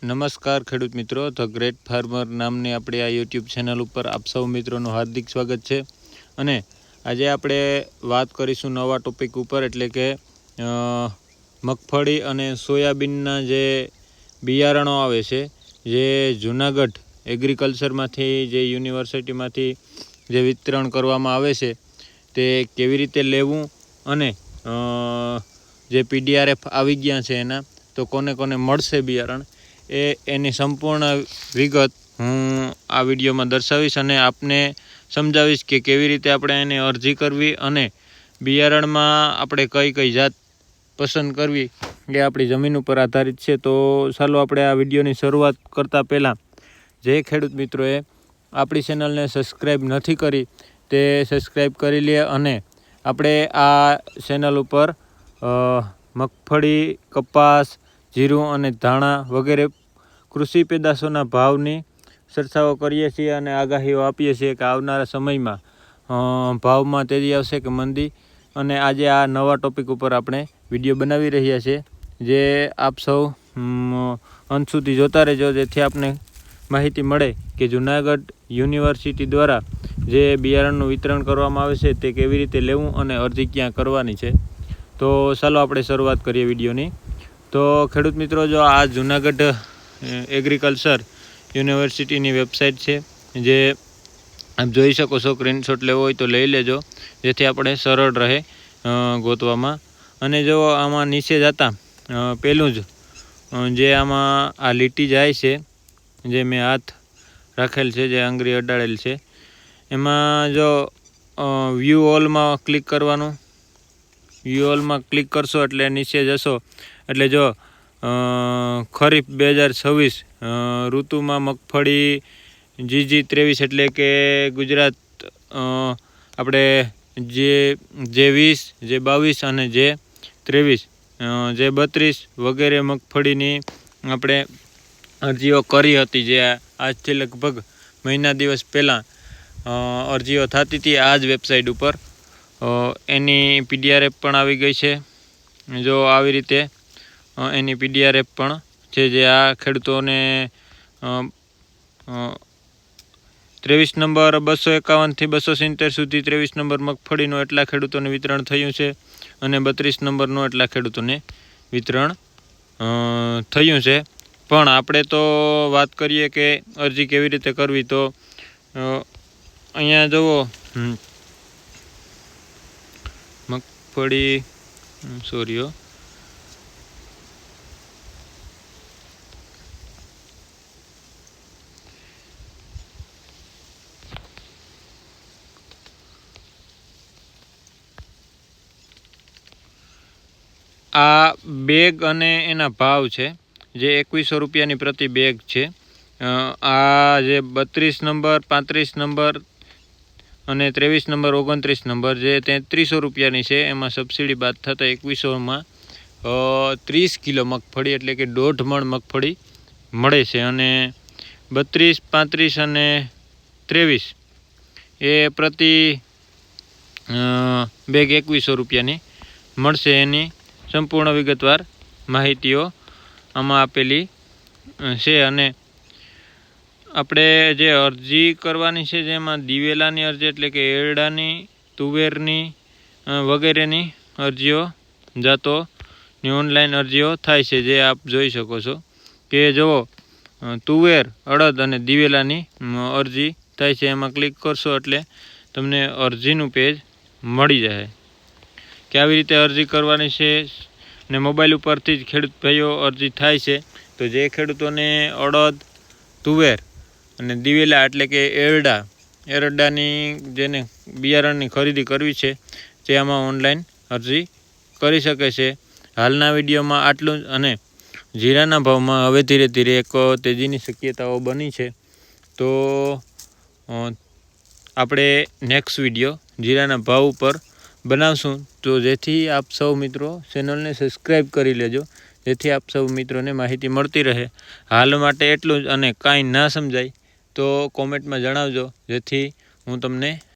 નમસ્કાર ખેડૂત મિત્રો, ધ ગ્રેટ ફાર્મર નામની આપણી આ યુટ્યુબ ચેનલ ઉપર આપ સૌ મિત્રોનું હાર્દિક સ્વાગત છે. અને આજે આપણે વાત કરીશું નવા ટોપિક ઉપર, એટલે કે મગફળી અને સોયાબીનના જે બિયારણો આવે છે, જે જૂનાગઢ એગ્રીકલ્ચરમાંથી, જે યુનિવર્સિટીમાંથી જે વિતરણ કરવામાં આવે છે, તે કેવી રીતે લેવું અને જે PDRF આવી ગયા છે એના, તો કોને કોને મળશે બિયારણ, એની સંપૂર્ણ વિગત હું આ વિડીયોમાં દર્શાવીશ અને આપને સમજાવીશ કે કેવી રીતે આપણે એની અરજી કરવી અને બિયારણમાં આપણે કઈ કઈ જાત પસંદ કરવી એ આપણી જમીન ઉપર આધારિત છે. તો ચાલો આપણે આ વિડીયોની શરૂઆત કરતાં પહેલાં જે ખેડૂત મિત્રોએ આપણી ચેનલને સબસ્ક્રાઈબ નથી કરી તે સબસ્ક્રાઈબ કરી લે અને આપણે આ ચેનલ ઉપર મગફળી, કપાસ, જીરું અને ધાણા વગેરે કૃષિ પેદાશોના ભાવની ચર્ચાઓ કરીએ છીએ અને આગાહીઓ આપીએ છીએ કે આવનારા સમયમાં ભાવમાં તેજી આવશે કે મંદી. અને આજે આ નવા ટોપિક ઉપર આપણે વિડીયો બનાવી રહ્યા છીએ, જે આપ સૌ અંત સુધી જોતા રહેજો, જેથી આપને માહિતી મળે કે જૂનાગઢ યુનિવર્સિટી દ્વારા જે બિયારણનું વિતરણ કરવામાં આવે છે તે કેવી રીતે લેવું અને અરજી ક્યાં કરવાની છે. તો ચાલો આપણે શરૂઆત કરીએ વિડીયોની. તો ખેડૂત મિત્રો, જો આ જૂનાગઢ એગ્રીકલ્ચર યુનિવર્સિટીની વેબસાઇટ છે, જે આપ જોઈ શકો છો. સ્ક્રીનશોટ લેવો હોય તો લઈ લેજો, જેથી આપણે સરળ રહે ગોતવામાં. અને જો આમાં નીચે જતાં પહેલું જ જે આમાં આ લીટી જાય છે, જે મેં હાથ રાખેલ છે, જે આંગળી અડાડેલ છે, એમાં જો વ્યૂ ઓલમાં ક્લિક કરવાનું. વ્યૂ ઓલમાં ક્લિક કરશો એટલે નીચે જશો એટલે જો ખરીફ 2026 ઋતુમાં મગફળી GG23 એટલે કે ગુજરાત આપણે J20, J22 અને J23, J32 વગેરે મગફળીની આપણે અરજીઓ કરી હતી, જે આજથી લગભગ મહિના દિવસ પહેલાં અરજીઓ થતી હતી આ જ વેબસાઇટ ઉપર. એની PDRF પણ આવી ગઈ છે. જો આવી રીતે એની PDRF પણ છે, જે આ ખેડૂતોને 23 નંબર 251 થી 270 સુધી 23 નંબર મગફળીનું એટલા ખેડૂતોને વિતરણ થયું છે અને 32 નંબરનું એટલા ખેડૂતોને વિતરણ થયું છે. પણ આપણે તો વાત કરીએ કે અરજી કેવી રીતે કરવી, તો અહીંયા જુઓ મગફળી આ બેગ અને એના ભાવ છે, જે 2100 રૂપિયાની પ્રતિ બેગ છે. આ જે 32 નંબર, 35 નંબર અને 23 નંબર, 29 નંબર જે 3300 રૂપિયાની છે, એમાં સબસિડી બાદ થતાં 2100માં 30 કિલો મગફળી એટલે કે 1.5 મણ મગફળી મળે છે. અને 32, 35 અને 23 એ પ્રતિ બેગ 2100 રૂપિયાની મળશે. એની સંપૂર્ણ વિગતવાર માહિતીઓ આમાં આપેલી છે. અને આપણે જે અરજી કરવાની છે, જેમાં દિવેલાની અરજી એટલે કે એરડાની, તુવેરની વગેરેની અરજીઓ જાતોની ઓનલાઈન અરજીઓ થાય છે, જે આપ જોઈ શકો છો કે જુઓ તુવેર, અડદ અને દિવેલાની અરજી થાય છે. એમાં ક્લિક કરશો એટલે તમને અરજીનું પેજ મળી જાય કે આવી રીતે અરજી કરવાની છે. ને મોબાઈલ ઉપરથી જ ખેડૂત ભાઈઓ અરજી થાય છે. તો જે ખેડૂતોને અડદ, તુવેર અને દિવેલા એટલે કે એરડાની જેને બિયારણની ખરીદી કરવી છે, તે આમાં ઓનલાઈન અરજી કરી શકે છે. હાલના વિડીયોમાં આટલું જ. અને જીરાના ભાવમાં હવે ધીરે ધીરે એક તેજીની શક્યતાઓ બની છે. તો આપણે નેક્સ્ટ વિડીયો જીરાના ભાવ ઉપર બનાવશું, તો જેથી આપ સૌ મિત્રો ચેનલને સબસ્ક્રાઈબ કરી લેજો, જેથી આપ સૌ મિત્રોને માહિતી મળતી રહે. હાલ માટે એટલું જ. અને કાંઈ ના સમજાય તો કોમેન્ટમાં જણાવજો, જેથી હું તમને